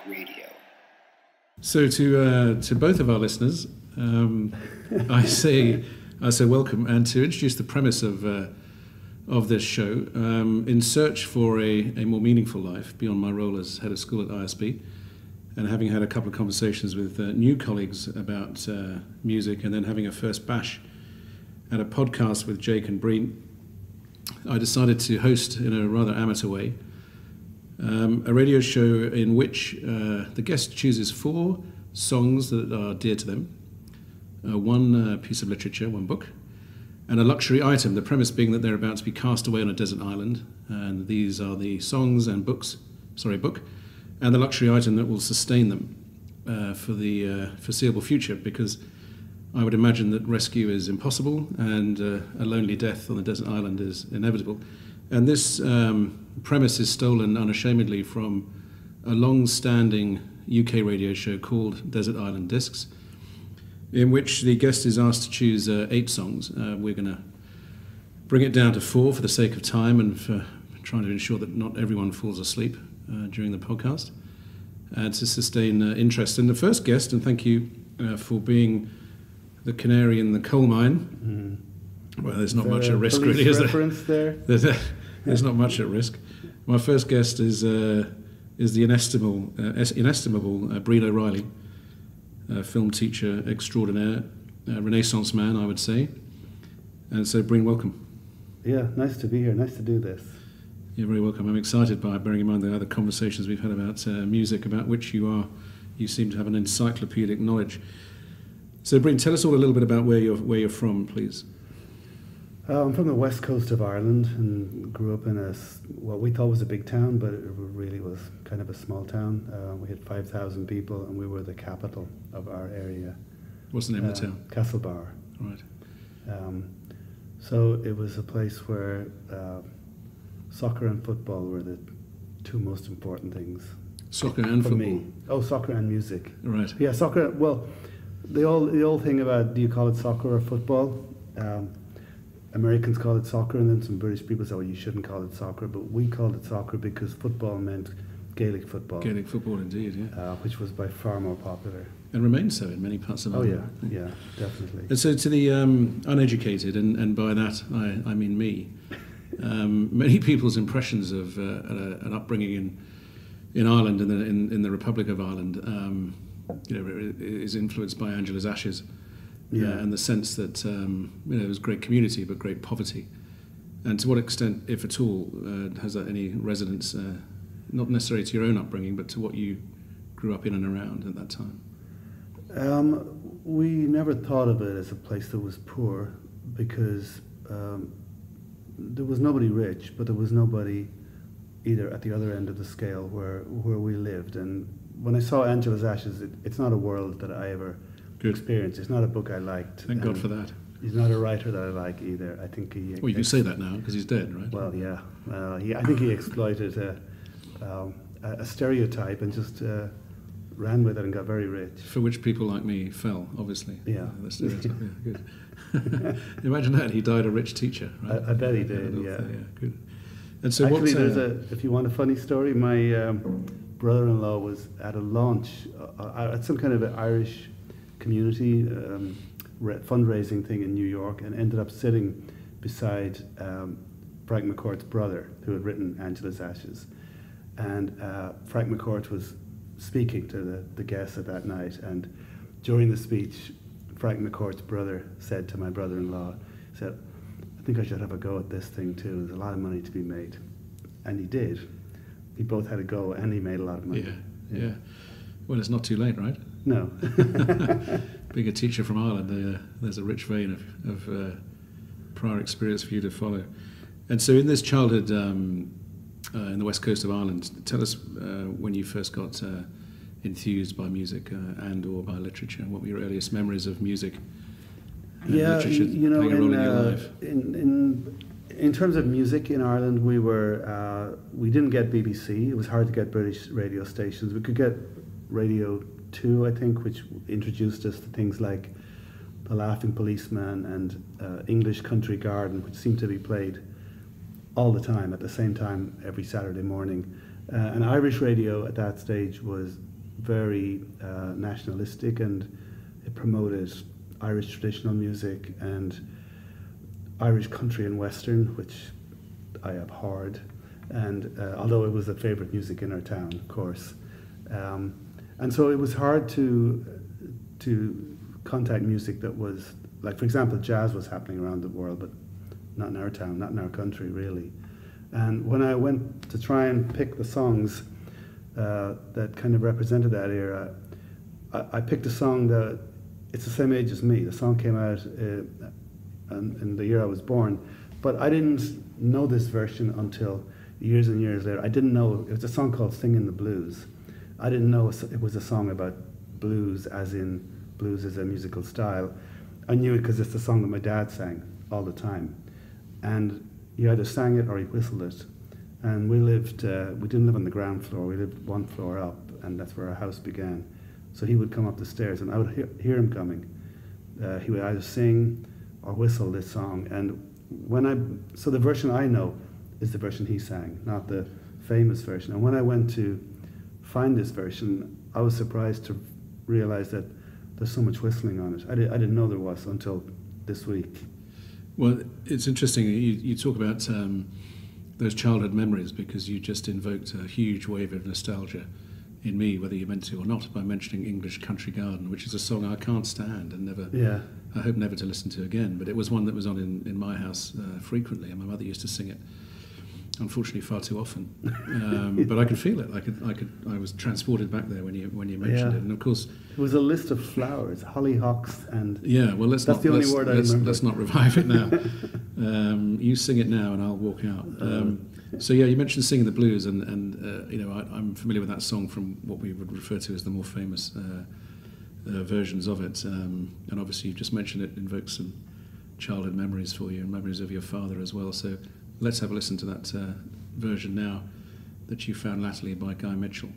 Radio. So to both of our listeners, I say welcome, and to introduce the premise of this show, in search for a more meaningful life beyond my role as head of school at ISB, and having had a couple of conversations with new colleagues about music, and then having a first bash at a podcast with Jake and Breen, I decided to host, in a rather amateur way, a radio show in which the guest chooses 4 songs that are dear to them, one piece of literature, one book, and a luxury item, the premise being that they're about to be cast away on a desert island, and these are the songs and book, and the luxury item that will sustain them for the foreseeable future, because I would imagine that rescue is impossible and a lonely death on the desert island is inevitable. And this premise is stolen unashamedly from a long-standing UK radio show called Desert Island Discs, in which the guest is asked to choose 8 songs. We're going to bring it down to 4 for the sake of time and for trying to ensure that not everyone falls asleep during the podcast, and to sustain interest. And the first guest, and thank you for being the canary in the coal mine. Well, there's not much at risk, really, is there? There's not much at risk. My first guest is the inestimable Breen O'Reilly, film teacher extraordinaire, Renaissance man, I would say. And so, Breen, welcome. Yeah, nice to be here. Nice to do this. You're very welcome. I'm excited by bearing in mind the other conversations we've had about music, about which you seem to have an encyclopedic knowledge. So, Breen, tell us all a little bit about where you're from, please. I'm from the west coast of Ireland and grew up in what we thought was a big town, but it really was kind of a small town. We had 5,000 people, and we were the capital of our area. What's the name of the town? Castlebar. Right. So it was a place where soccer and football were the 2 most important things. Soccer and for football? Me. Oh, soccer and music. Right. Yeah, soccer. Well, the old thing about, do you call it soccer or football? Americans call it soccer, and then some British people say, well, you shouldn't call it soccer, but we called it soccer because football meant Gaelic football. Gaelic football, indeed, yeah. Which was by far more popular. And remains so in many parts of Ireland. Oh, yeah, definitely. And so to the uneducated, and by that I mean me, many people's impressions of an upbringing in Ireland, in the Republic of Ireland, is influenced by Angela's Ashes. Yeah. And the sense that it was great community but great poverty. And to what extent, if at all, has that any resonance, not necessarily to your own upbringing, but to what you grew up in and around at that time? We never thought of it as a place that was poor, because there was nobody rich, but there was nobody either at the other end of the scale where we lived. And when I saw Angela's Ashes, it's not a world that I ever experienced. It's not a book I liked. Thank God for that. He's not a writer that I like either. I think he. Well, you can say that now because he's dead, right? Well, yeah. I think he exploited a stereotype and just ran with it and got very rich. For which people like me fell, obviously. Yeah. The stereotype. Yeah, good. Imagine that he died a rich teacher. Right? I bet he did. Yeah. Good. And so, actually, if you want a funny story, my brother-in-law was at a launch at some kind of an Irish community fundraising thing in New York, and ended up sitting beside Frank McCourt's brother, who had written Angela's Ashes. And Frank McCourt was speaking to the guests at that night, and during the speech, Frank McCourt's brother said to my brother-in-law, said, I think I should have a go at this thing too, there's a lot of money to be made. And he did. He both had a go, and he made a lot of money. Yeah. Well, it's not too late, right? No. Being a teacher from Ireland, there's a rich vein of prior experience for you to follow. And so in this childhood in the west coast of Ireland, tell us when you first got enthused by music and or by literature. What were your earliest memories of music and literature playing a role in your life? In terms of music in Ireland, we didn't get BBC. It was hard to get British radio stations. We could get Radio 2, I think, which introduced us to things like The Laughing Policeman and English Country Garden, which seemed to be played all the time, at the same time, every Saturday morning. And Irish radio at that stage was very nationalistic, and it promoted Irish traditional music and Irish country and western, which I abhorred. And although it was a favourite music in our town, of course, and so it was hard to contact music that was, like, for example, jazz was happening around the world, but not in our town, not in our country, really. And when I went to try and pick the songs that kind of represented that era, I picked a song that, it's the same age as me. The song came out in the year I was born, but I didn't know this version until years and years later. I didn't know, it was a song called Singing the Blues. I didn't know it was a song about blues, as in blues as a musical style. I knew it because it's the song that my dad sang all the time. And he either sang it or he whistled it. And we didn't live on the ground floor, we lived one floor up, and that's where our house began. So he would come up the stairs and I would hear him coming. He would either sing or whistle this song. And so the version I know is the version he sang, not the famous version. And when I went to find this version, I was surprised to realize that there's so much whistling on it. I didn't know there was until this week. Well, it's interesting. You talk about those childhood memories, because you just invoked a huge wave of nostalgia in me, whether you meant to or not, by mentioning English Country Garden, which is a song I can't stand and never. Yeah. I hope never to listen to again. But it was one that was on in my house frequently, and my mother used to sing it. Unfortunately, far too often. But I could feel it. I was transported back there when you mentioned it. And of course, it was a list of flowers, hollyhocks, and well, let's not revive it now. You sing it now, and I'll walk out. So you mentioned singing the blues, and I'm familiar with that song from what we would refer to as the more famous versions of it. And obviously, you've just mentioned it invokes some childhood memories for you, and memories of your father as well. So let's have a listen to that version now that you found latterly by Guy Mitchell.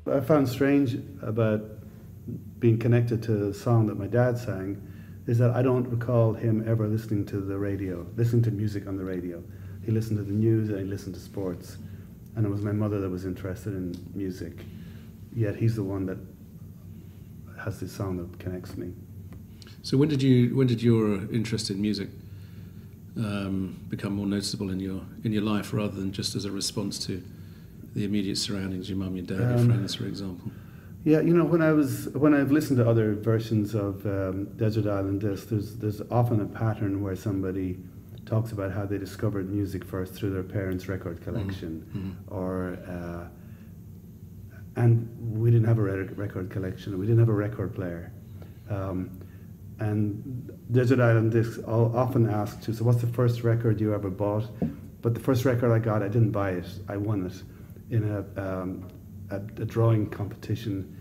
I found strange about being connected to a song that my dad sang is that I don't recall him ever listening to the radio, listening to music on the radio. He listened to the news and he listened to sports. And it was my mother that was interested in music. Yet he's the one that has this song that connects me. So when did your interest in music become more noticeable in your life, rather than just as a response to the immediate surroundings, your mum, your dad, your friends, for example? Yeah, when I've listened to other versions of Desert Island Discs, there's often a pattern where somebody talks about how they discovered music first through their parents' record collection, or and we didn't have a record collection, we didn't have a record player, and Desert Island Discs often asked you, so what's the first record you ever bought? But the first record I got, I didn't buy it, I won it in a drawing competition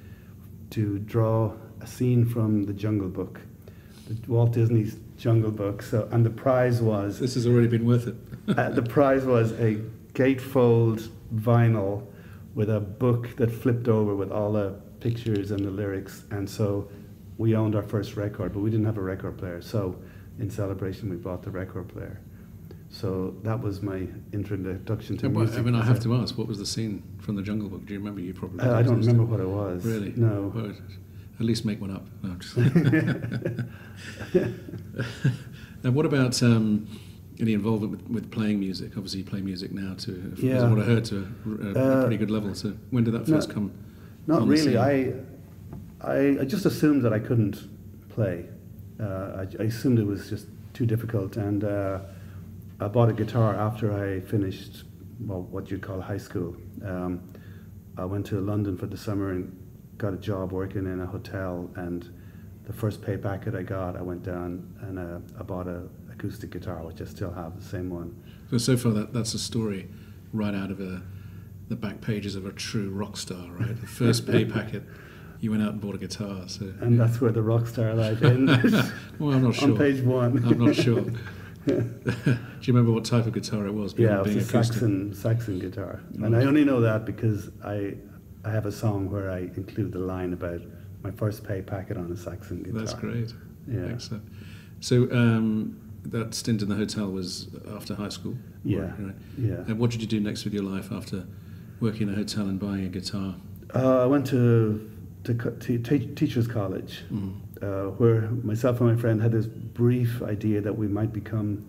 to draw a scene from the Jungle Book, Walt Disney's Jungle Book. So, and the prize was... This has already been worth it. The prize was a gatefold vinyl with a book that flipped over with all the pictures and the lyrics. And so we owned our first record, but we didn't have a record player. So in celebration, we bought the record player. So that was my introduction to music. I mean, I have to ask, what was the scene from the Jungle Book? Do you remember? You probably I don't remember what it was. Really? No. Well, at least make one up. No, I'm just And what about any involvement with playing music? Obviously, you play music now to, yeah. what I heard, to a pretty good level. So when did that first come? Not really. I just assumed that I couldn't play. I assumed it was just too difficult, and I bought a guitar after I finished, well, what you'd call high school. I went to London for the summer and got a job working in a hotel, and the first pay packet I got, I went down and I bought an acoustic guitar, which I still have, the same one. So far that's a story right out of the back pages of a true rock star, right? The first pay packet, you went out and bought a guitar. So and that's where the rock star life ended. Well, I'm not sure. On page one. I'm not sure. Do you remember what type of guitar it was? Yeah, it was a Saxon guitar. And I only know that because I have a song where I include the line about my first pay packet on a Saxon guitar. That's great. Yeah. Excellent. So that stint in the hotel was after high school? Yeah. Right? Yeah. And what did you do next with your life after working in a hotel and buying a guitar? I went to teachers college, where myself and my friend had this brief idea that we might become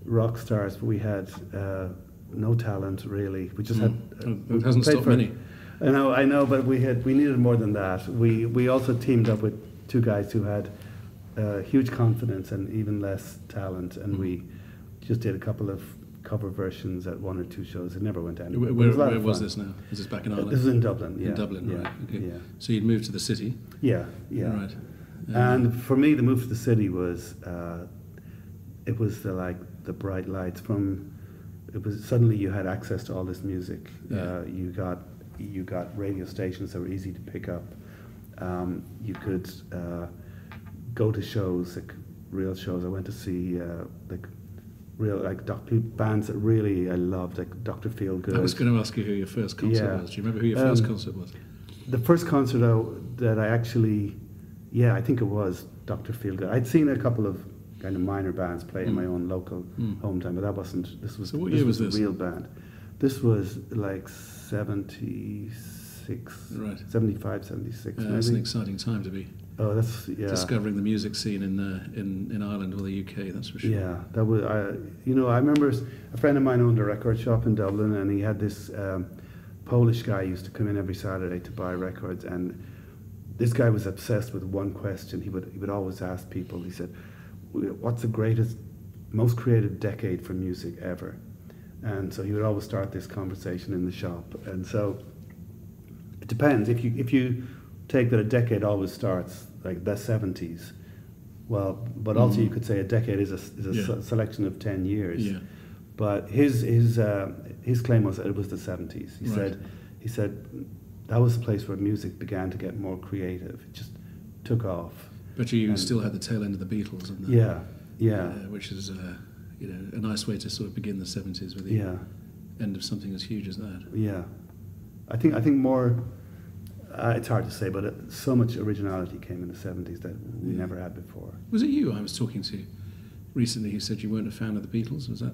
rock stars, but we had no talent really. We just had. It hasn't stopped many. I know, but we needed more than that. We also teamed up with two guys who had huge confidence and even less talent, and we just did a couple of cover versions at one or two shows. It never went anywhere. Where was this now? Is this back in Ireland? This is in Dublin. Yeah. In Dublin, yeah. right? Okay. Yeah. So you'd moved to the city. Yeah. Yeah. Right. And for me, the move to the city was it was the bright lights from. It was suddenly you had access to all this music. Yeah. You got radio stations that were easy to pick up. You could go to shows, like real shows. I went to see bands that really I loved, like Dr. Feelgood. I was going to ask you who your first concert was. Do you remember who your first concert was? The first concert that I actually, I think it was Dr. Feelgood. I'd seen a couple of kind of minor bands play in my own local hometown, but that wasn't. This was. So what year was this? A real band. This was like 76, right. 75, 76. It's an exciting time to be. Oh, discovering the music scene in Ireland or the UK. That's for sure. Yeah, that was. I remember a friend of mine owned a record shop in Dublin, and he had this Polish guy used to come in every Saturday to buy records, and this guy was obsessed with one question. He would always ask people. He said, "What's the greatest, most creative decade for music ever?" And so he would always start this conversation in the shop. And so it depends. If you take that a decade always starts like the 70s, well, but also you could say a decade is a selection of 10 years. Yeah. But his claim was that it was the 70s. He said that was the place where music began to get more creative. It just took off. But you still had the tail end of the Beatles, and which is a nice way to sort of begin the 70s with the end of something as huge as that. Yeah, I think more. It's hard to say, but so much originality came in the 70s that we never had before. Was it you I was talking to recently who said you weren't a fan of the Beatles? Was that?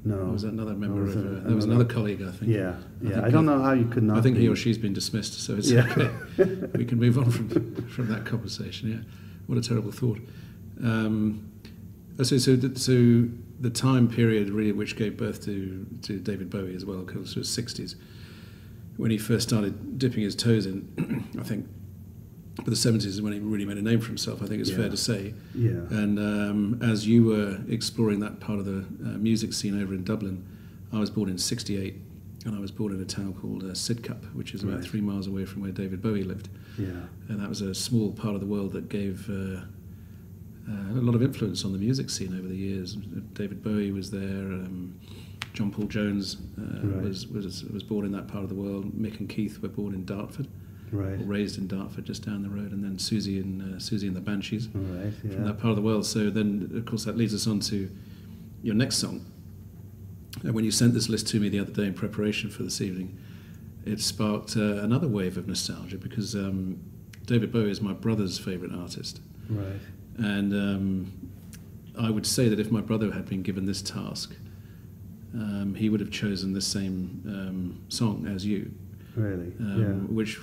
No. Or was that another member of... there was another colleague, I think. Yeah. I don't know how you could not I think be. he or she's been dismissed, so it's okay. We can move on from that conversation, yeah. What a terrible thought. So the time period really which gave birth to David Bowie as well, because it was 60s, when he first started dipping his toes in, I think. But the 70s is when he really made a name for himself, I think it's fair to say. Yeah. And as you were exploring that part of the music scene over in Dublin, I was born in 68, and I was born in a town called Sidcup, which is about 3 miles away from where David Bowie lived. Yeah. And that was a small part of the world that gave a lot of influence on the music scene over the years. David Bowie was there, John Paul Jones was born in that part of the world, Mick and Keith were born in Dartford. Right. Raised in Dartford, just down the road, and then Susie and the Banshees from that part of the world. So then, of course, that leads us on to your next song. And when you sent this list to me the other day in preparation for this evening, it sparked another wave of nostalgia, because David Bowie is my brother's favourite artist. Right. And I would say that if my brother had been given this task, he would have chosen the same song as you. Really? Which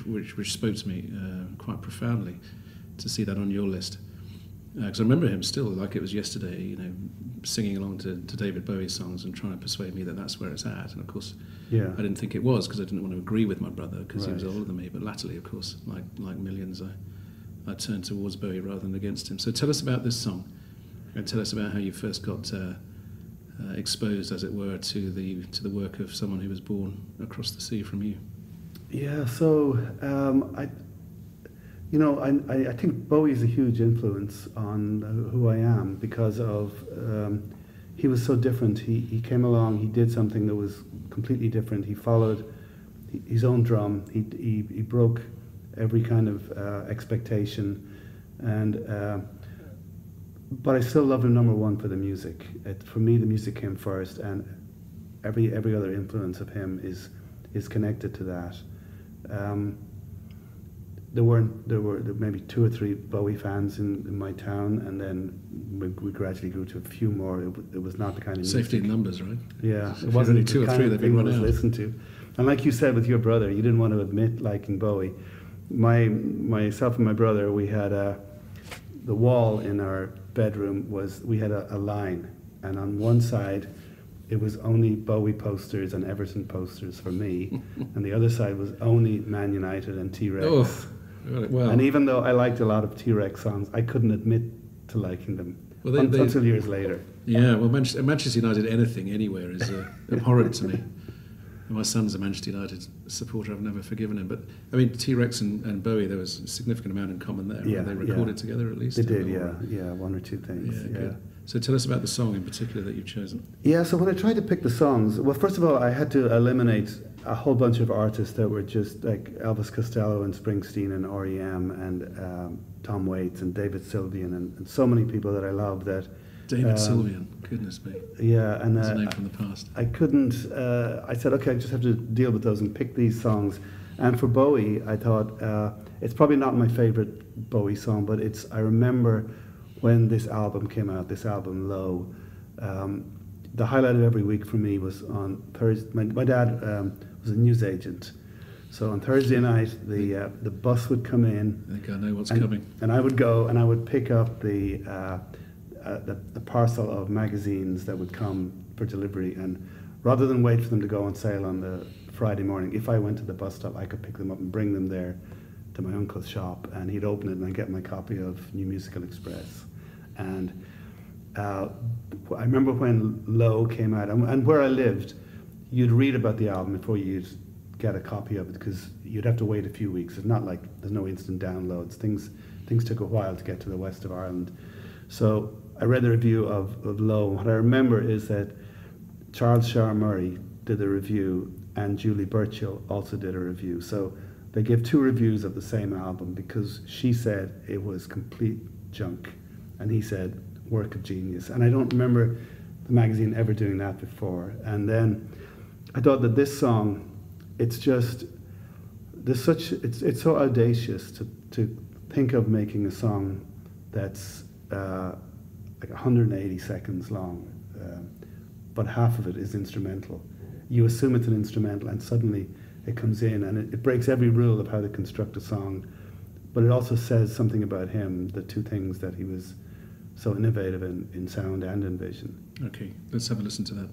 spoke to me quite profoundly to see that on your list. Because I remember him still like it was yesterday, singing along to David Bowie songs and trying to persuade me that that's where it's at. And of course, I didn't think it was, because I didn't want to agree with my brother, because he was older than me. But latterly, of course, like millions, I turned towards Bowie rather than against him. So tell us about this song, and tell us about how you first got exposed, as it were, to the work of someone who was born across the sea from you. Yeah, so I think Bowie is a huge influence on who I am, because of he was so different. He came along, he did something that was completely different. He followed his own drum. He broke every kind of expectation, and but I still loved him number one for the music. For me, the music came first, and every other influence of him is connected to that. There were maybe 2 or 3 Bowie fans in my town, and then we gradually grew to a few more. It was not the kind of safety music. in numbers, right? Yeah, so it wasn't only 2 or 3 that we run out. Listened to, and like you said with your brother, you didn't want to admit liking Bowie. Myself and my brother, we had the wall in our bedroom we had a line, and on one side it was only Bowie posters and Everton posters for me, and the other side was only Man United and T-Rex. Oh, well. And even though I liked a lot of T-Rex songs, I couldn't admit to liking them until years later. Yeah, well, Manchester United anything, anywhere is abhorrent to me. My son's a Manchester United supporter. I've never forgiven him. But, I mean, T-Rex and Bowie, there was a significant amount in common there. Yeah, they recorded together at least. They did, yeah, 1 or 2 things. Yeah, good. So tell us about the song in particular that you've chosen. Yeah, so when I tried to pick the songs, well, first of all, I had to eliminate a whole bunch of artists that were just like Elvis Costello and Springsteen and R.E.M. and Tom Waits and David Sylvian and so many people that I love that... David Sylvian, goodness me. Yeah, and that's a name from the past. I couldn't. I said, okay, I just have to deal with those and pick these songs. And for Bowie, I thought it's probably not my favorite Bowie song, but I remember when this album came out, this album Low. The highlight of every week for me was on Thursday. My dad was a newsagent, so on Thursday night the bus would come in. I think I know what's coming. And I would go and I would pick up the parcel of magazines that would come for delivery, and rather than wait for them to go on sale on the Friday morning, if I went to the bus stop, I could pick them up and bring them there to my uncle's shop, and he'd open it and I'd get my copy of New Musical Express. And I remember when Low came out, and where I lived, you'd read about the album before you'd get a copy of it, because you'd have to wait a few weeks. It's not like there's no instant downloads. Things took a while to get to the west of Ireland. So I read the review of Low. What I remember is that Charles Shaar Murray did a review, and Julie Burchill also did a review. So they gave 2 reviews of the same album, because she said it was complete junk, and he said work of genius. And I don't remember the magazine ever doing that before. And then I thought that this song, it's so audacious to think of making a song that's like 180 seconds long, but half of it is instrumental. You assume it's an instrumental, and suddenly it comes in, and it breaks every rule of how to construct a song, but it also says something about him, the 2 things that he was so innovative in sound and in vision. Okay, let's have a listen to that.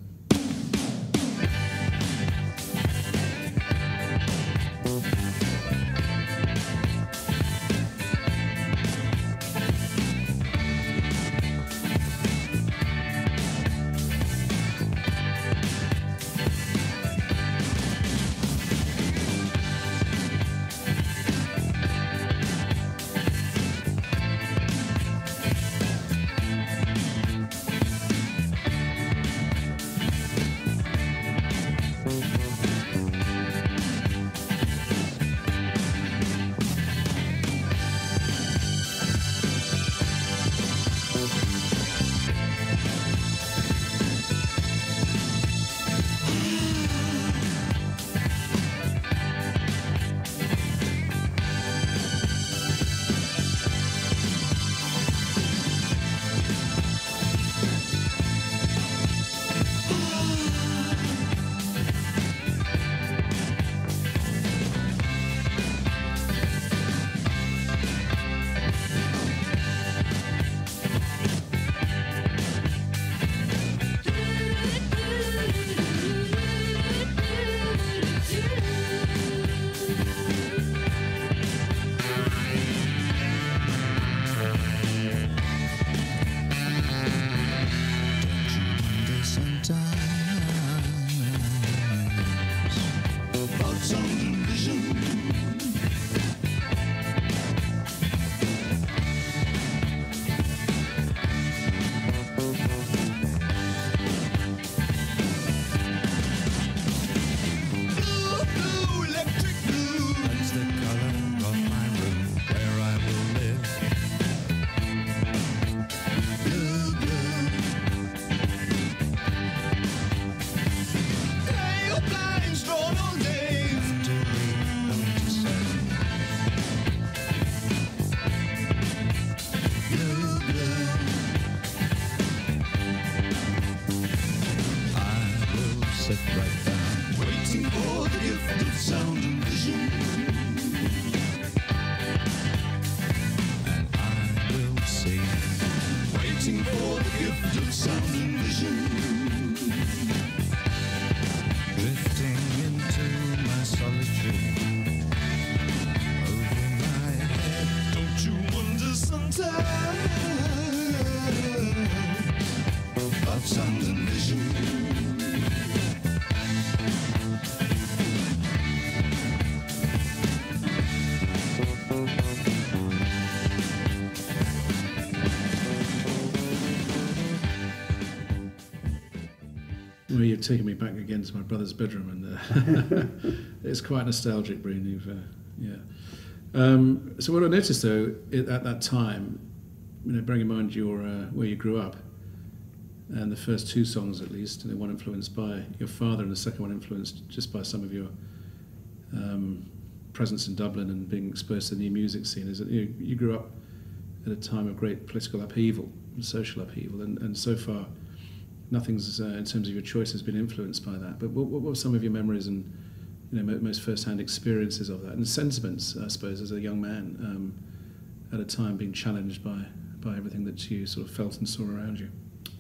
Well, you've taken me back again to my brother's bedroom, and it's quite nostalgic, Breen. So what I noticed, though, at that time, bearing in mind your where you grew up, and the first two songs, at least, and one influenced by your father, and the second one influenced just by some of your presence in Dublin and being exposed to the new music scene, is that you grew up at a time of great political upheaval, social upheaval, and so far nothing's, in terms of your choices, been influenced by that. But what were some of your memories and most first-hand experiences of that, and sentiments, I suppose, as a young man at a time being challenged by everything that you sort of felt and saw around you?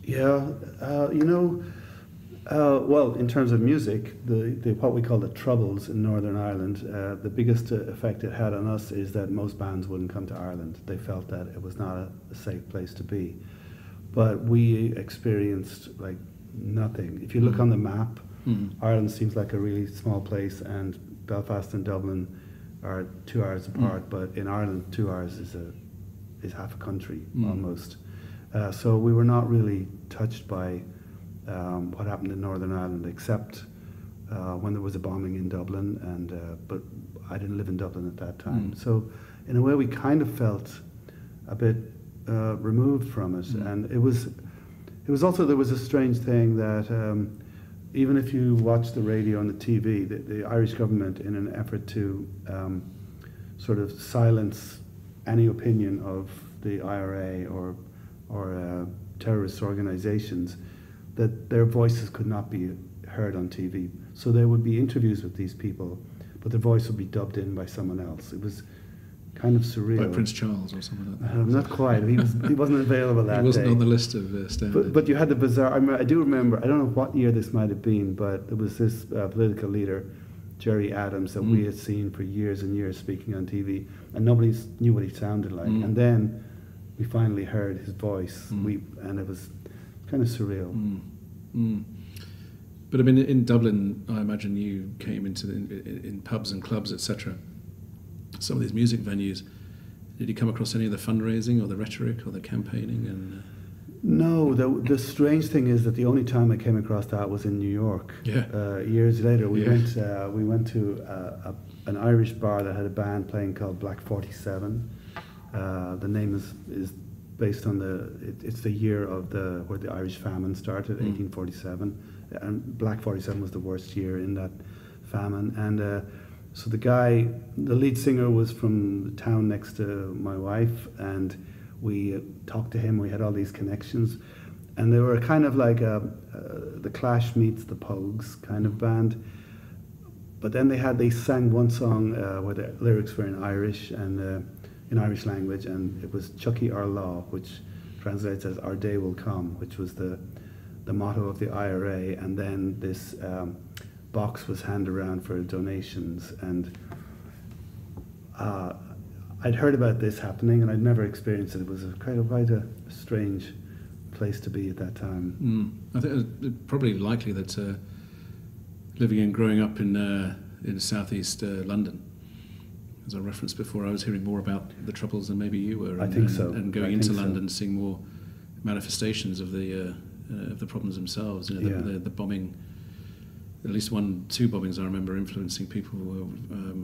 Yeah, well, in terms of music, the what we call the Troubles in Northern Ireland, the biggest effect it had on us is that most bands wouldn't come to Ireland. They felt that it was not a safe place to be. But we experienced like nothing. If you look on the map, Ireland seems like a really small place, and Belfast and Dublin are 2 hours apart. But in Ireland, 2 hours is half a country almost. So we were not really touched by what happened in Northern Ireland, except when there was a bombing in Dublin. But I didn't live in Dublin at that time. So in a way, we kind of felt a bit removed from it, and it was also, there was a strange thing that even if you watch the radio and the TV, the Irish government, in an effort to sort of silence any opinion of the IRA or terrorist organizations, that their voices could not be heard on TV. So there would be interviews with these people, but their voice would be dubbed in by someone else. It was kind of surreal. By Prince Charles or something like that. Not quite. He wasn't available that day. He wasn't on the list of standard. But you had the bizarre. I do remember. I don't know what year this might have been, but there was this political leader, Jerry Adams, that we had seen for years and years speaking on TV, and nobody knew what he sounded like. And then we finally heard his voice, and it was kind of surreal. But I mean, in Dublin, I imagine you came into in pubs and clubs, etc. Some of these music venues. Did you come across any of the fundraising or the rhetoric or the campaigning? And no, the strange thing is that the only time I came across that was in New York. Yeah. Years later, we went to an Irish bar that had a band playing called Black 47. The name is based on it's the year of where the Irish famine started, 1847, and Black 47 was the worst year in that famine. And so the lead singer was from the town next to my wife, and we talked to him. We had all these connections, and they were kind of like the Clash meets the Pogues kind of band. But then they sang one song where the lyrics were in Irish and in Irish language, and it was Chucky Our Law, which translates as Our Day Will Come, which was the motto of the IRA. And then this box was handed around for donations, and I'd heard about this happening, and I'd never experienced it. It was quite a strange place to be at that time. I think it's probably likely that living and growing up in southeast London, as I referenced before, I was hearing more about the Troubles than maybe you were. I think so. And going into London, seeing more manifestations of the problems themselves. You know, the bombing. At least 2 bombings I remember influencing people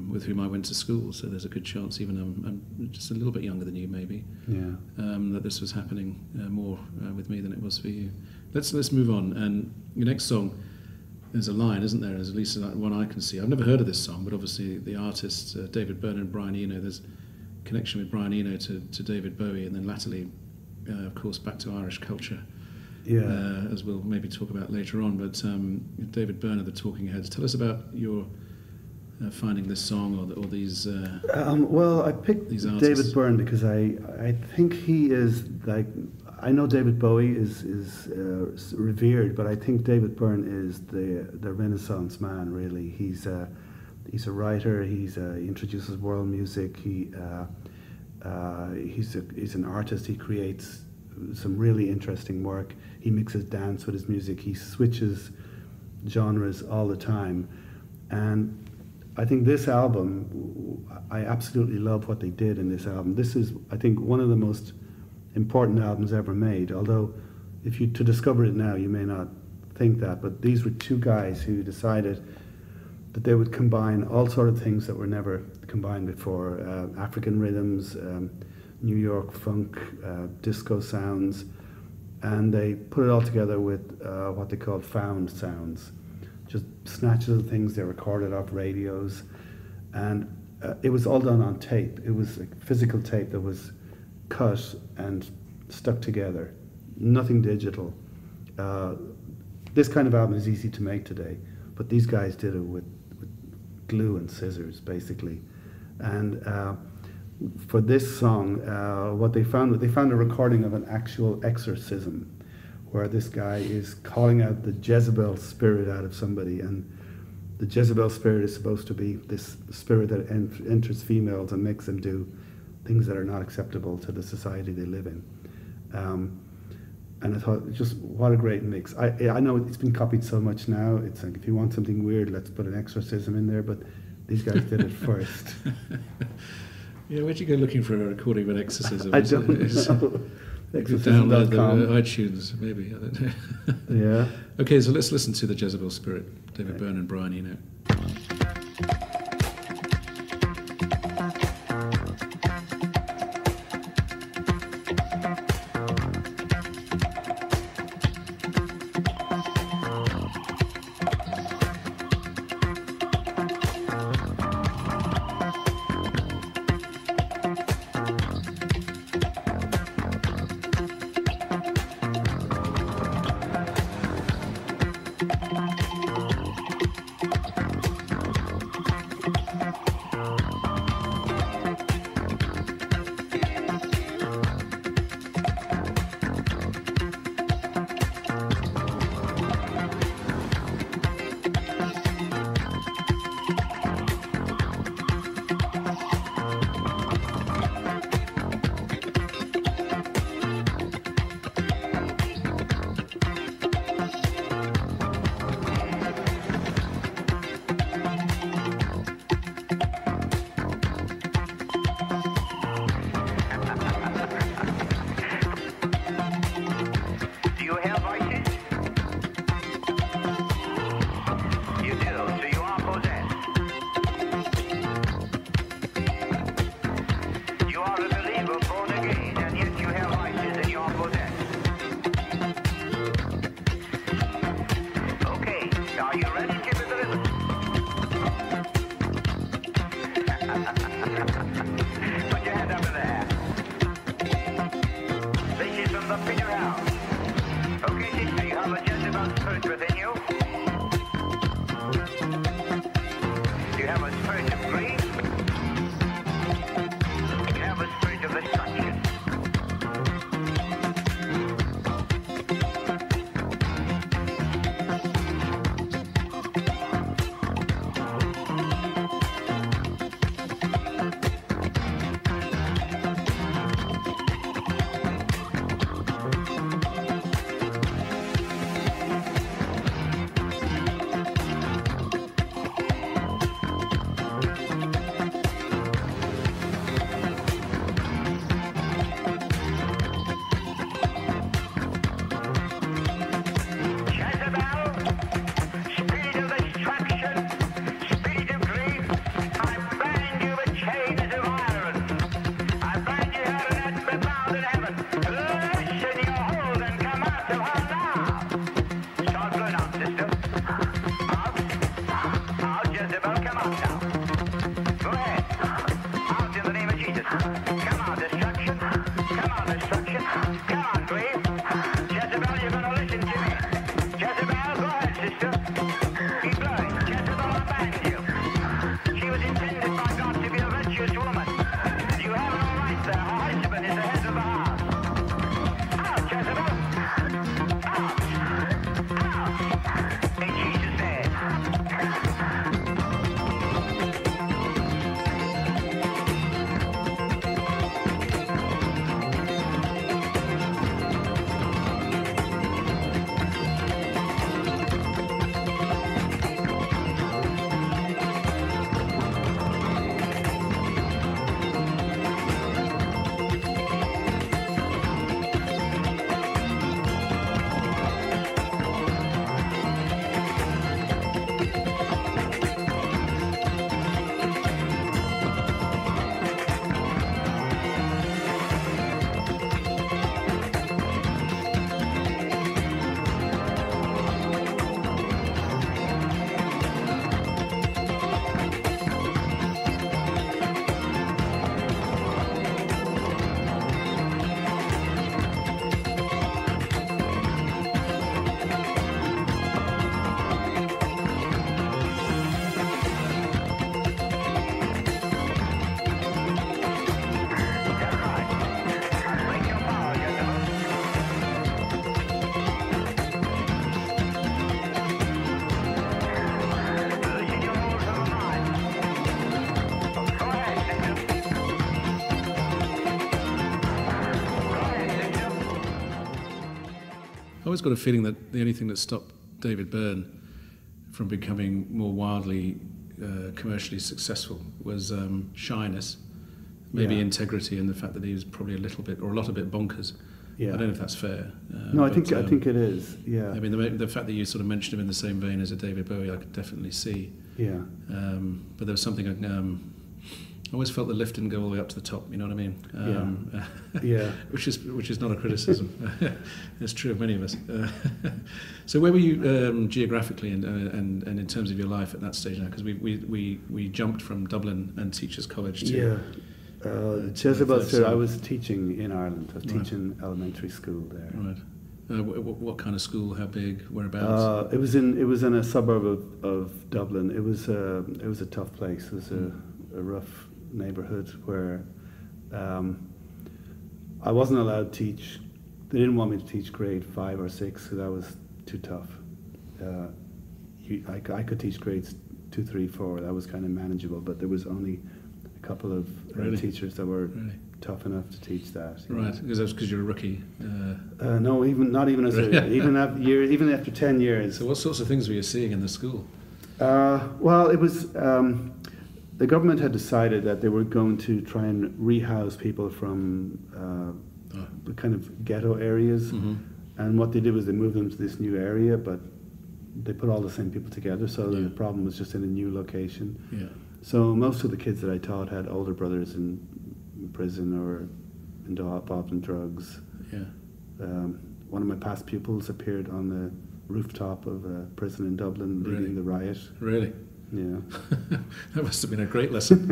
with whom I went to school. So there's a good chance, even I'm just a little bit younger than you, maybe, that this was happening more with me than it was for you. Let's move on. And your next song, there's a line, isn't there? There's at least one I can see. I've never heard of this song, but obviously the artists David Byrne and Brian Eno. There's a connection with Brian Eno to David Bowie, and then latterly, of course, back to Irish culture. As we'll maybe talk about later on. But David Byrne of the Talking Heads, tell us about your finding this song or these. Well, I picked David Byrne because I think he is like, I know David Bowie is revered, but I think David Byrne is the Renaissance man. Really, he's a writer. He introduces world music. He's an artist. He creates some really interesting work. He mixes dance with his music. He switches genres all the time. And I think this album, I absolutely love what they did in this album. This is, I think, one of the most important albums ever made. Although, to discover it now, you may not think that. But these were 2 guys who decided that they would combine all sort of things that were never combined before. African rhythms, New York funk, disco sounds, and they put it all together with what they called found sounds, just snatches of things they recorded off radios, and it was all done on tape. It was like physical tape that was cut and stuck together, nothing digital. This kind of album is easy to make today, but these guys did it with glue and scissors, basically. And for this song, what they found a recording of an actual exorcism, where this guy is calling out the Jezebel spirit out of somebody, and the Jezebel spirit is supposed to be this spirit that enters females and makes them do things that are not acceptable to the society they live in. And I thought, just what a great mix. I know it's been copied so much now. It's like, if you want something weird, let's put an exorcism in there. But these guys did it first. Yeah, where'd you go looking for a recording of an exorcism? I don't know. Download the iTunes, maybe. I don't know. Yeah. Okay, so let's listen to the Jezebel Spirit, David Byrne and Brian Eno. God's Spirit within you? Do you have a spirit of grief? Do you have a spirit of destruction? I always got a feeling that the only thing that stopped David Byrne from becoming more wildly commercially successful was shyness, maybe integrity, and the fact that he was probably a little bit or a lot of bit bonkers. Yeah. I don't know if that's fair. No, I think it is. Yeah. I mean, the fact that you sort of mentioned him in the same vein as a David Bowie, I could definitely see. Yeah. But there was something. I always felt the lift didn't go all the way up to the top. You know what I mean? Yeah. Which is not a criticism. It's true of many of us. So where were you geographically and in terms of your life at that stage now? Because we jumped from Dublin and Teachers College to Jezebel. I was teaching in Ireland. I was teaching elementary school there. Right. What kind of school? How big? Whereabouts? It was in a suburb of Dublin. It was a tough place. It was a rough neighbourhood where I wasn't allowed to teach. They didn't want me to teach grade 5 or 6 because that was too tough. I could teach grades 2, 3, 4. That was kind of manageable, but there was only a couple of teachers that were tough enough to teach that. Right, because that's because you're a rookie. No, not even as even after 10 years. So what sorts of things were you seeing in the school? Well, it was. The government had decided that they were going to try and rehouse people from the kind of ghetto areas, and what they did was they moved them to this new area, but they put all the same people together, so the problem was just in a new location. Yeah. So most of the kids that I taught had older brothers in prison or involved in drugs. Yeah. One of my past pupils appeared on the rooftop of a prison in Dublin leading the riot. Really? Yeah. That must have been a great lesson.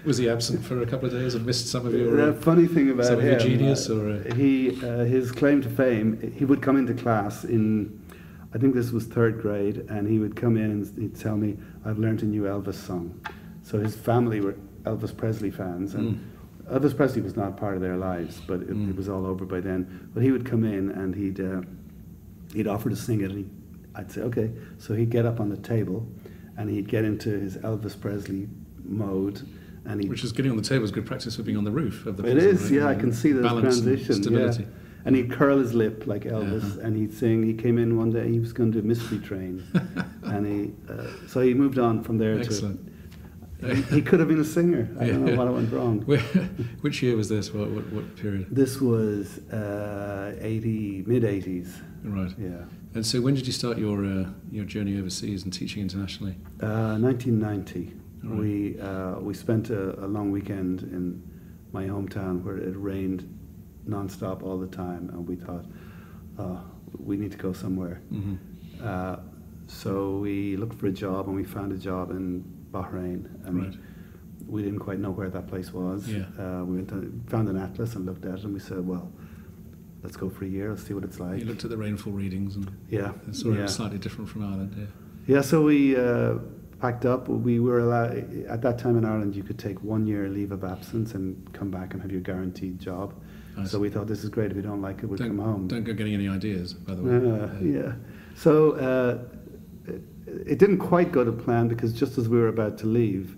Was he absent for a couple of days and missed some of your The funny thing about some of your him, genius? Or his claim to fame, he would come into class in, I think this was 3rd grade, and he would come in and he'd tell me, I've learnt a new Elvis song. So his family were Elvis Presley fans, and Elvis Presley was not part of their lives, but it was all over by then. But he would come in and he'd offer to sing it, and I'd say, okay. So he'd get up on the table, and he'd get into his Elvis Presley mode, and which is getting on the table is good practice for being on the roof of the It prison, is, right? yeah, I can see the Balance and transition. stability. Yeah. And he'd curl his lip like Elvis, and he'd sing. He came in one day, he was going to do Mystery Train, and so he moved on from there. Excellent. He could have been a singer. I don't know what went wrong. Which year was this? What period? This was mid-80s. Right. Yeah. And so when did you start your journey overseas and teaching internationally? 1990. Right. We spent a long weekend in my hometown where it rained non-stop all the time, and we thought, we need to go somewhere. Mm-hmm. So we looked for a job, and we found a job in Bahrain. And Right. we didn't quite know where that place was. Yeah. We found an atlas and looked at it, and we said, well, let's go for a year, let's see what it's like. You looked at the rainfall readings and saw it was slightly different from Ireland. Yeah, so we packed up. We were allowed, at that time in Ireland, you could take 1 year leave of absence and come back and have your guaranteed job. So we thought, this is great. If we don't like it, we'll come home. Don't go getting any ideas, by the way. Yeah. So it didn't quite go to plan, because just as we were about to leave,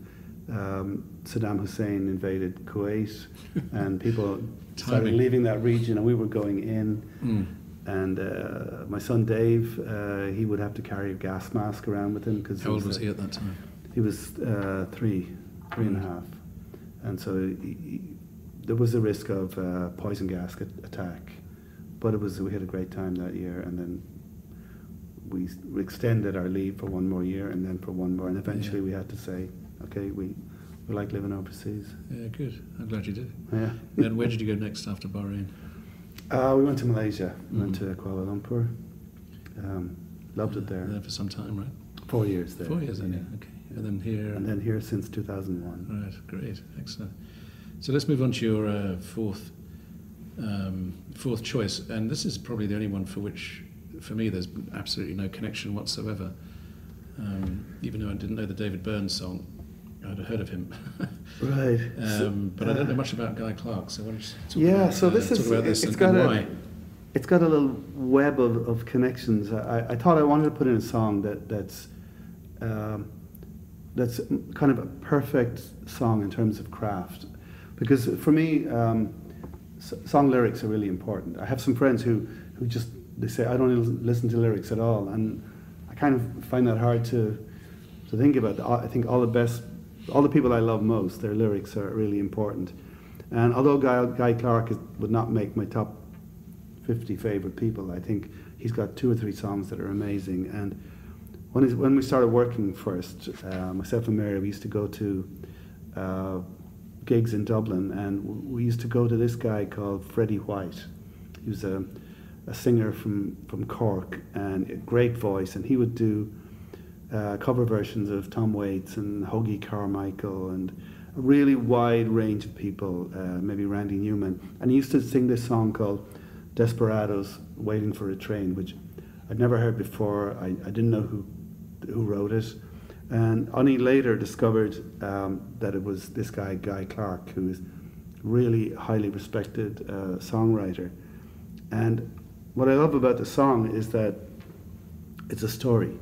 Saddam Hussein invaded Kuwait, and people started leaving that region, and we were going in. And my son Dave, he would have to carry a gas mask around with him. How old was he at that time? He was three and a half. And so there was a risk of poison gas attack. But we had a great time that year, and then we extended our leave for 1 more year, and then for 1 more, and eventually we had to say, okay, we like living overseas. Yeah, good. I'm glad you did. Yeah. Then where did you go next after Bahrain? We went to Malaysia. We went to Kuala Lumpur. Loved it there. There for some time, right? 4 years there. 4 years, okay. And then here. And then here since 2001. Right, great, excellent. So let's move on to your fourth choice, and this is probably the only one for which, for me, there's absolutely no connection whatsoever. Even though I didn't know the David Byrne song, I'd heard of him. Right. But I don't know much about Guy Clark, so why don't you talk about this it's and why? It's got a little web of connections. I thought I wanted to put in a song that's kind of a perfect song in terms of craft, because for me, song lyrics are really important. I have some friends who just, they say, I don't listen to lyrics at all, and I kind of find that hard to think about. I think all the people I love most, their lyrics are really important. And although Guy Clark would not make my top 50 favourite people, I think he's got 2 or 3 songs that are amazing. And when we started working first, myself and Mary, we used to go to gigs in Dublin, and we used to go to this guy called Freddie White. He was a singer from Cork, and a great voice, and he would do cover versions of Tom Waits and Hoagie Carmichael and a really wide range of people, maybe Randy Newman. And he used to sing this song called Desperados Waiting for a Train, which I'd never heard before. I didn't know who wrote it. And only later discovered that it was this guy, Guy Clark, who is really highly respected songwriter. And what I love about the song is that it's a story.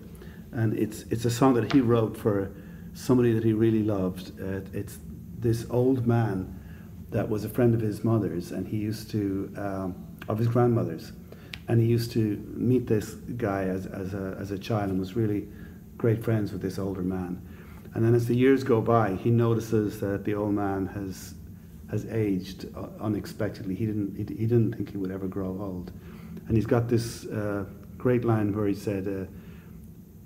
And it's a song that he wrote for somebody that he really loved. It's this old man that was a friend of his mother's, and he used to, of his grandmother's, and he used to meet this guy as a child and was really great friends with this older man. And then as the years go by, he notices that the old man has aged unexpectedly. He didn't think he would ever grow old. And he's got this great line where he said,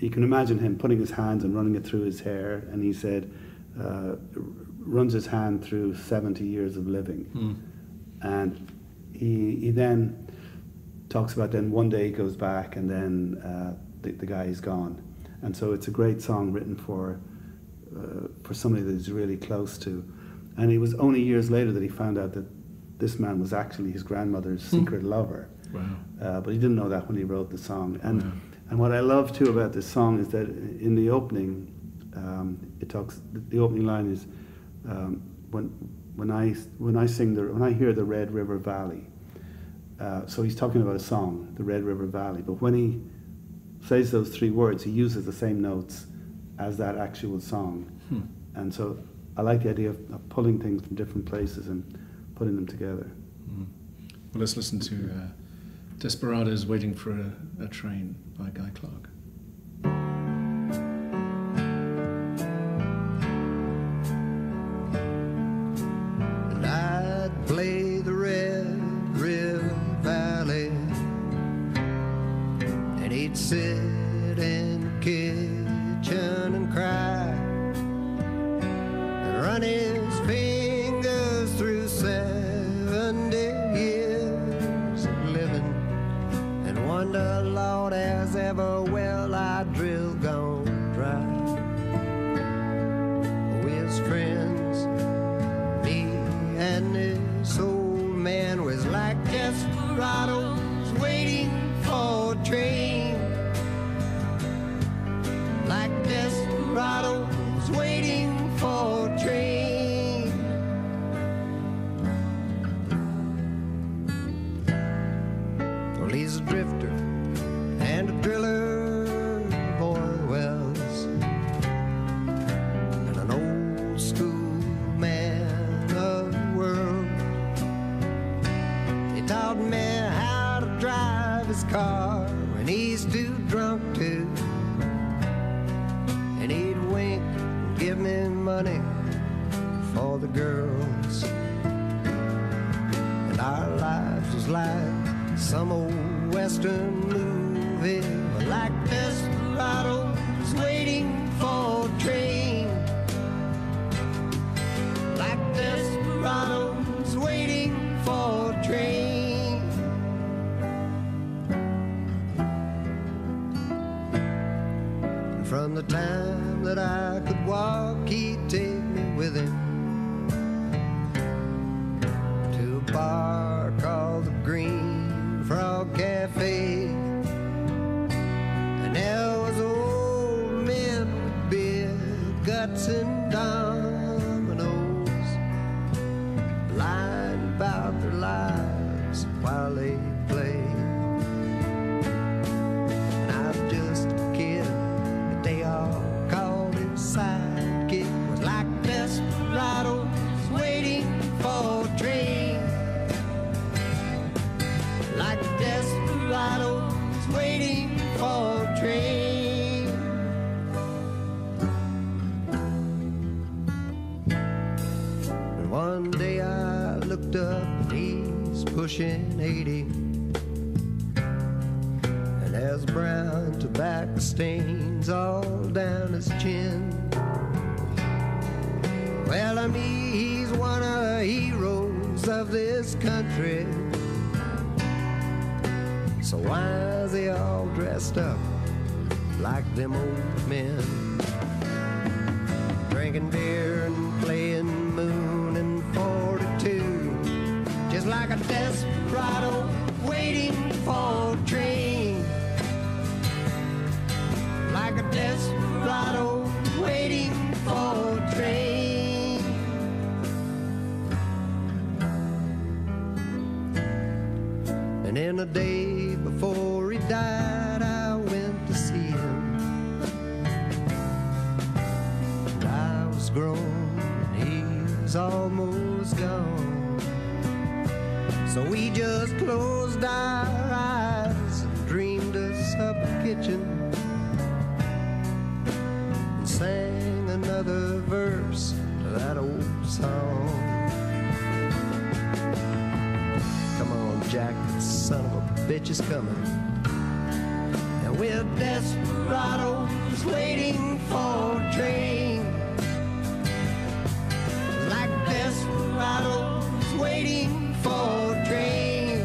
you can imagine him putting his hands and running it through his hair, and he said, runs his hand through 70 years of living. And he then talks about then one day he goes back, and then the guy is gone. And so it's a great song written for for somebody that he's really close to. And it was only years later that he found out that this man was actually his grandmother's secret lover. Wow. But he didn't know that when he wrote the song. And Wow. and what I love too about this song is that in the opening, it talks. The opening line is when I hear the Red River Valley. So he's talking about a song, the Red River Valley. But when he says those three words, he uses the same notes as that actual song. And so I like the idea of pulling things from different places and putting them together. Well, let's listen to Desperados Waiting for a Train by Guy Clark. And I'd play the Red River Valley, and he'd sit in the kitchen and cry, and run his fingers through 70 years of living, and wonder, Lord, has ever well I drill gone dry. His friends, me and this old man, was like desperados waiting for a train, like desperados waiting for a train. Well, he's a drifter and a driller, boy wells, and an old school man of the world. He taught me how to drive his car when he's too drunk to, and he'd wink and give me money for the girls. And our lives was like some old western movie, like desperados waiting for a train, like desperados waiting for a train. And from the time that I could walk, he'd take me with him to a bar called the Green Frog Cafe. And there was old men with beer guts and dominoes, lying about their lives while they played. And I was just a kid, but they all called him sidekick. Was like desperados waiting for a train, like desperados waiting for a train. And one day I looked up and he's pushing 80, and there's brown tobacco stains all down his chin. Well, I mean, he's one of the heroes of this country. So why is he all dressed up like them old men, drinking beer and playing Moon and 42, just like a desperado waiting for a train, like a desperado waiting for a train. And in the day before he died, I went to see him, and I was grown and he was almost gone. So we just closed our eyes and dreamed us up a kitchen and sang another verse to that old song. Come on, Jack, that son of a bitch is coming. And we're desperados waiting for a train, like desperados waiting for a train,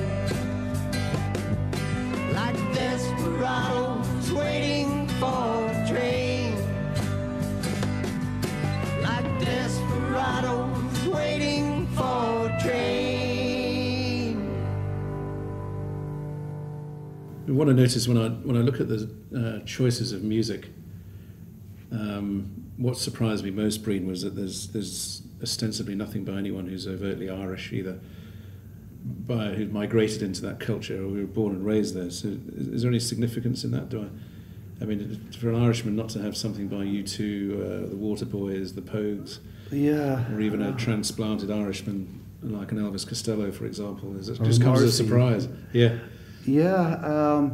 like desperados waiting for a train. what I noticed when I look at the choices of music, what surprised me most, Breen, was that there's ostensibly nothing by anyone who's overtly Irish, either who migrated into that culture or who were born and raised there. So is there any significance in that? I mean, for an Irishman not to have something by U2, the Waterboys, the Pogues, or even a transplanted Irishman like an Elvis Costello, for example, it just comes as a surprise. Yeah. Yeah,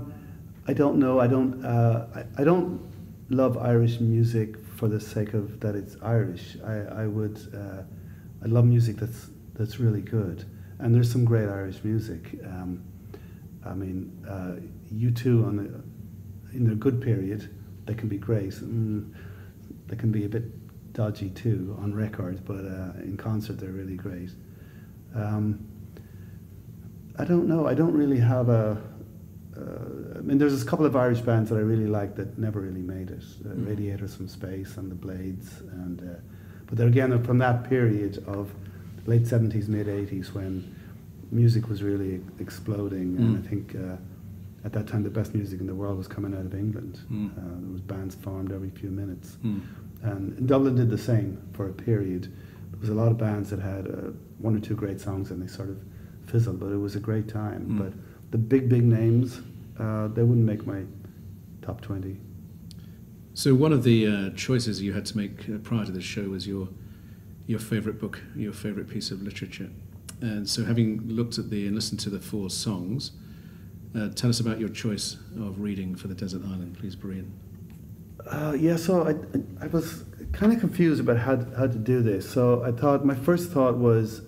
I don't know. I don't love Irish music for the sake of that it's Irish. I love music that's really good, and there's some great Irish music. I mean, U2 in their good period, they can be great. They can be a bit dodgy too on record, but in concert they're really great. I don't know. I don't really have I mean, there's a couple of Irish bands that I really like that never really made it. Radiators from Space and the Blades, but they're again from that period of late 70s, mid 80s when music was really exploding, and I think at that time the best music in the world was coming out of England. There was bands formed every few minutes, and Dublin did the same for a period. There was a lot of bands that had one or two great songs and they sort of fizzled, but it was a great time. But the big names, they wouldn't make my top 20. So one of the choices you had to make prior to this show was your favourite book, your favourite piece of literature. And so having looked at and listened to the 4 songs, tell us about your choice of reading for the Desert Island, please, Breen. Yeah, so I was kind of confused about how to do this. So I thought, my first thought was,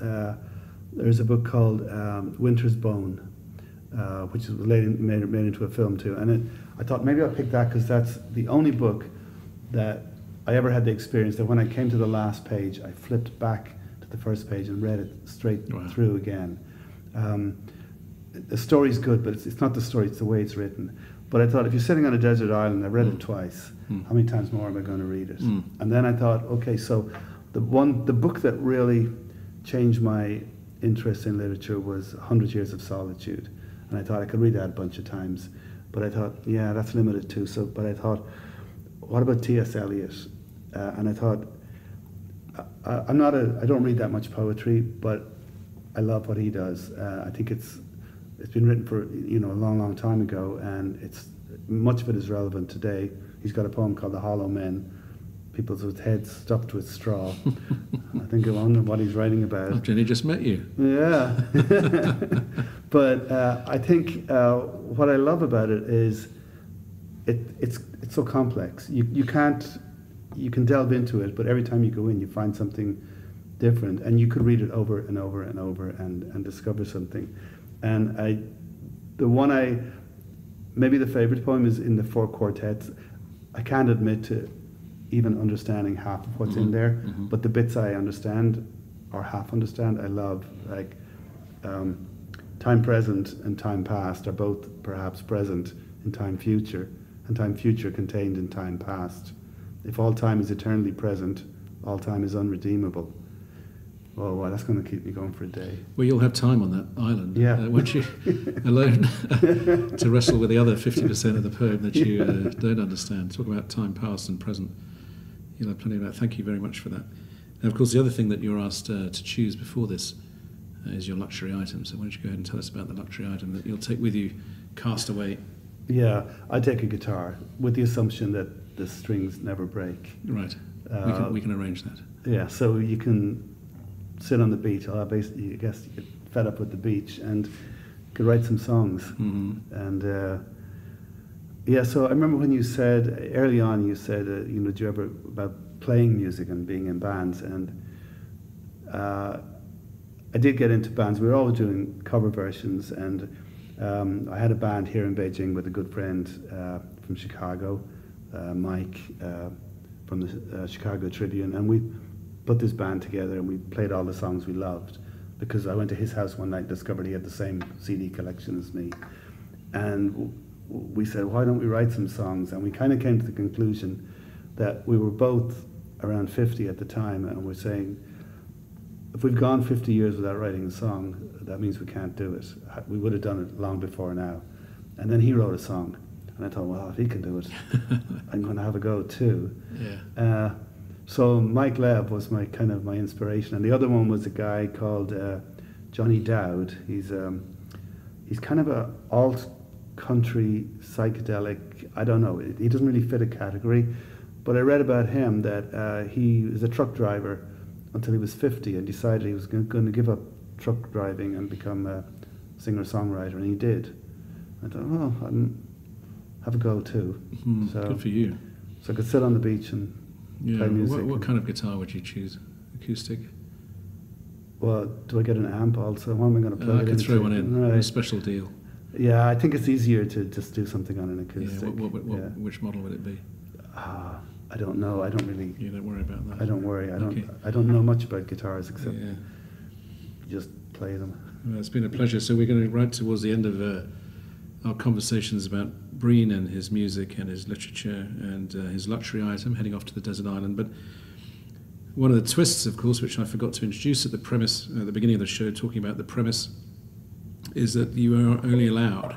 there's a book called Winter's Bone, which was later made into a film too. And I thought maybe I'll pick that because that's the only book that I ever had the experience that when I came to the last page, I flipped back to the first page and read it straight through again. The story's good, but it's not the story, it's the way it's written. But I thought, if you're sitting on a desert island, I read it twice, how many times more am I going to read it? And then I thought, okay, so the book that really changed my interest in literature was 100 Years of Solitude. And I thought I could read that a bunch of times. But I thought, yeah, that's limited too. But I thought, what about T.S. Eliot? And I thought, I don't read that much poetry, but I love what he does. I think it's been written for a long time ago, and much of it is relevant today. He's got a poem called The Hollow Men, people with heads stuffed with straw. I think I wonder what he's writing about. Jenny just met you. Yeah. But I think what I love about it is it's so complex. You can delve into it, but every time you go in, you find something different, and you could read it over and over and over and discover something. And maybe the favorite poem is in the 4 quartets. I can't admit to even understanding half of what's in there, but the bits I understand or half understand, I love. Like time present and time past are both perhaps present in time future, and time future contained in time past. If all time is eternally present, all time is unredeemable. Oh, well, that's going to keep me going for a day. Well, you'll have time on that island, won't you, alone, to wrestle with the other 50% of the poem that you don't understand. Talk about time past and present. You'll have plenty of that. Thank you very much for that. And of course, the other thing that you're asked to choose before this is your luxury item. So why don't you go ahead and tell us about the luxury item that you'll take with you, cast away? Yeah, I take a guitar with the assumption that the strings never break. Right. We can arrange that. Yeah, so you can sit on the beach. I guess you get fed up with the beach and could write some songs. And so I remember when you said early on, you said, did you ever about playing music and being in bands? And I did get into bands. We were always doing cover versions, and I had a band here in Beijing with a good friend from Chicago, Mike from the Chicago Tribune, and we put this band together and we played all the songs we loved, because I went to his house one night and discovered he had the same CD collection as me, and we said, why don't we write some songs? And we kind of came to the conclusion that we were both around 50 at the time, and we're saying, if we've gone 50 years without writing a song, that means we can't do it. We would have done it long before now. And then he wrote a song. And I thought, well, if he can do it, I'm going to have a go too. Yeah. So Mike Lebb was my inspiration. And the other one was a guy called Johnny Dowd. He's kind of a alt country psychedelic. I don't know. He doesn't really fit a category. But I read about him that he was a truck driver until he was 50 and decided he was going to give up truck driving and become a singer-songwriter, and he did. I thought, well, I'll have a go too. So, good for you. So I could sit on the beach and play music. What kind of guitar would you choose? Acoustic? Well, do I get an amp also? What am I going to play? I could throw one in. Right. A special deal. Yeah, I think it's easier to just do something on an acoustic. Yeah. Which model would it be? I don't know. I don't really. You don't worry about that. I don't worry. Okay. I don't know much about guitars except just play them. Well, it's been a pleasure. So we're going to right towards the end of our conversations about Breen and his music and his literature and his luxury item, heading off to the desert island. But one of the twists, of course, which I forgot to introduce at the premise, at the beginning of the show, talking about the premise, is that you are only allowed,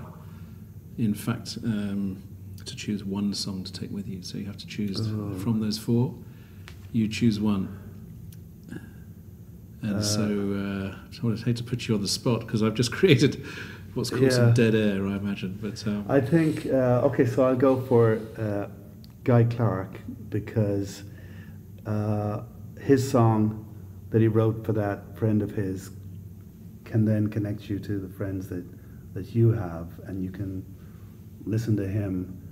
in fact, to choose one song to take with you. So you have to choose from those four. You choose one. And so I hate to put you on the spot because I've just created what's called some dead air, I imagine. But I think, so I'll go for Guy Clark because his song that he wrote for that friend of his can then connect you to the friends that you have, and you can listen to him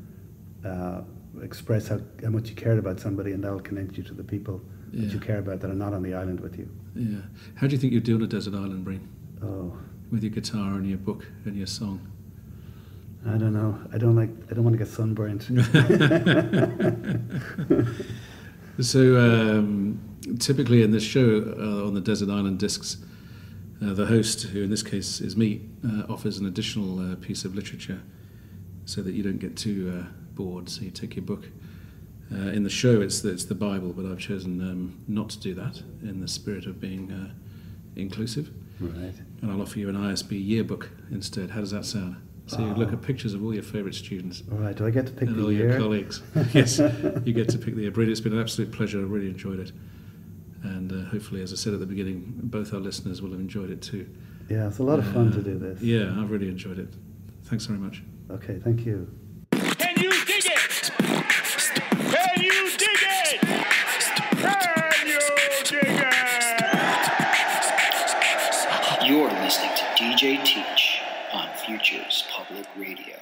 express how much you cared about somebody, and that'll connect you to the people that you care about that are not on the island with you. Yeah. How do you think you'd do on a desert island, Breen? Oh. With your guitar and your book and your song? I don't know. I don't want to get sunburned. So typically in this show on the Desert Island Discs, the host, who in this case is me, offers an additional piece of literature so that you don't get too bored. So you take your book. In the show, it's the Bible, but I've chosen not to do that in the spirit of being inclusive. Right. And I'll offer you an ISB yearbook instead. How does that sound? So you look at pictures of all your favourite students. All right. Do I get to pick and the all year? your colleagues? Yes, you get to pick the year. Breen, it's been an absolute pleasure. I really enjoyed it. And hopefully, as I said at the beginning, both our listeners will have enjoyed it too. Yeah, it's a lot of fun to do this. Yeah, I've really enjoyed it. Thanks very much. Okay, thank you. Can you dig it? Can you dig it? Can you dig it? You're listening to DJ Teach on Futures Public Radio.